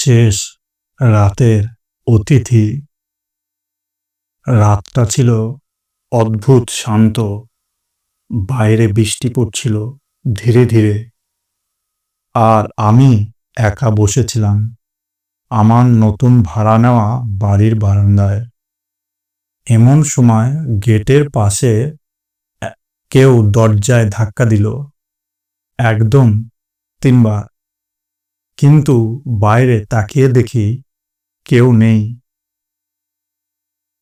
শেষ রাতের অতিথি। রাতটা ছিল অদ্ভুত শান্ত। বাইরে বৃষ্টি পড়ছিল ধীরে ধীরে, আর আমি একা বসেছিলাম আমার নতুন ভাড়া নেওয়া বাড়ির বারান্দায়। এমন সময় গেটের পাশে কেউ দরজায় ধাক্কা দিল, একদম 3 বার। কিন্তু বাইরে তাকিয়ে দেখি কেউ নেই।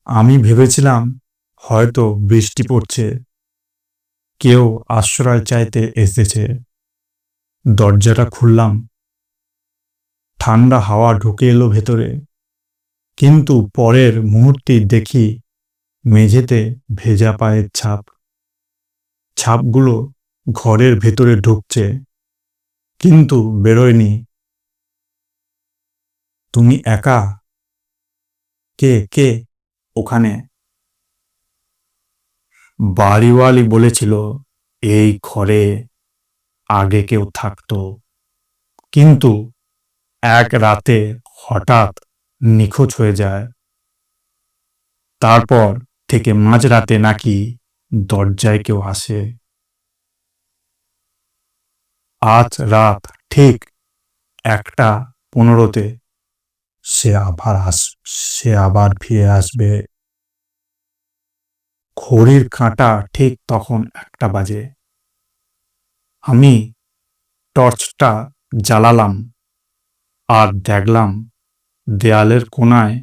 আমি ভেবেছিলাম হয়তো বৃষ্টি পড়ছে, কেউ আশ্রয় চাইতে এসেছে। দরজাটা খুললাম, ঠান্ডা হাওয়া ঢুকে এলো ভেতরে। কিন্তু পরের মুহূর্তেই দেখি মেঝেতে ভেজা পায়ের ছাপ। ছাপগুলো ঘরের ভেতরে ঢুকছে, কিন্তু বেরোয়নি। তুমি একা? কে কে ওখানে? বাড়িওয়ালি বলেছিল এই ঘরে আগে কেউ থাকতো, কিন্তু এক রাতে হঠাৎ নিখোঁজ হয়ে যায়। তারপর থেকে মাঝরাতে নাকি দরজায় কেউ আসে। আজ রাত ঠিক 1:15 সে আবার ফিরে আসবে। ঘড়ির কাঁটা ঠিক তখন 1টা বাজে। আমি টর্চটা জ্বালালাম আর দেখলাম দেয়ালের কোণায়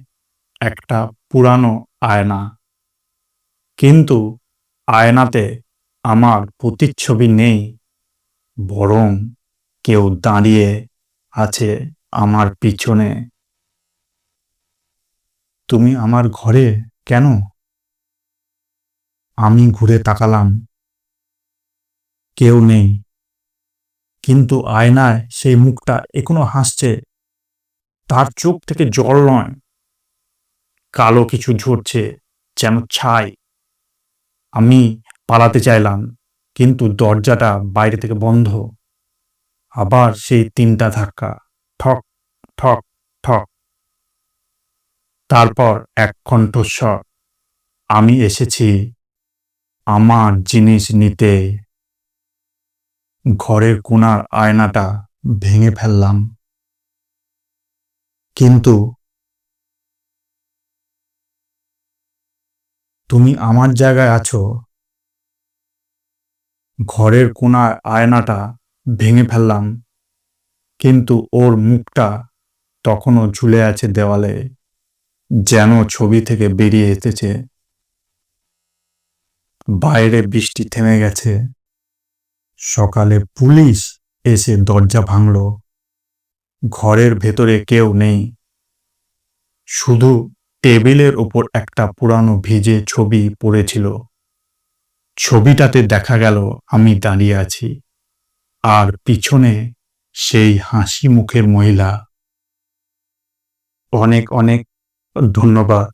একটা পুরানো আয়না। কিন্তু আয়নাতে আমার প্রতিচ্ছবি নেই, বরং কেউ দাঁড়িয়ে আছে আমার পিছনে। তুমি আমার ঘরে কেন? আমি ঘুরে তাকালাম, কেউ নেই। কিন্তু আয়নায় সেই মুখটা এখনো হাসছে। তার চোখ থেকে জল নয়, কালো কিছু ঝরছে, যেন ছাই। আমি পালাতে চাইলাম, কিন্তু দরজাটা বাইরে থেকে বন্ধ। আবার সেই 3টা ধাক্কা, ঠক ঠক ঠক। তারপর এক কণ্ঠস্বর, আমি এসেছি আমার জিনিস নিতে। ঘরের কোণার আয়নাটা ভেঙে ফেললাম, কিন্তু তুমি আমার জায়গায় আছো। ঘরের কোণার আয়নাটা ভেঙে ফেললাম, কিন্তু ওর মুখটা তখনও ঝুলে আছে দেওয়ালে, যেন ছবি থেকে বেরিয়ে এসেছে। বাইরে বৃষ্টি থেমে গেছে। সকালে পুলিশ এসে দরজা ভাঙল। ঘরের ভেতরে কেউ নেই, শুধু টেবিলের ওপর একটা পুরানো ভিজে ছবি পড়েছিল। ছবিটাতে দেখা গেল আমি দাঁড়িয়ে আছি, আর পিছনে সেই হাসি মুখের মহিলা। অনেক অনেক ধন্যবাদ।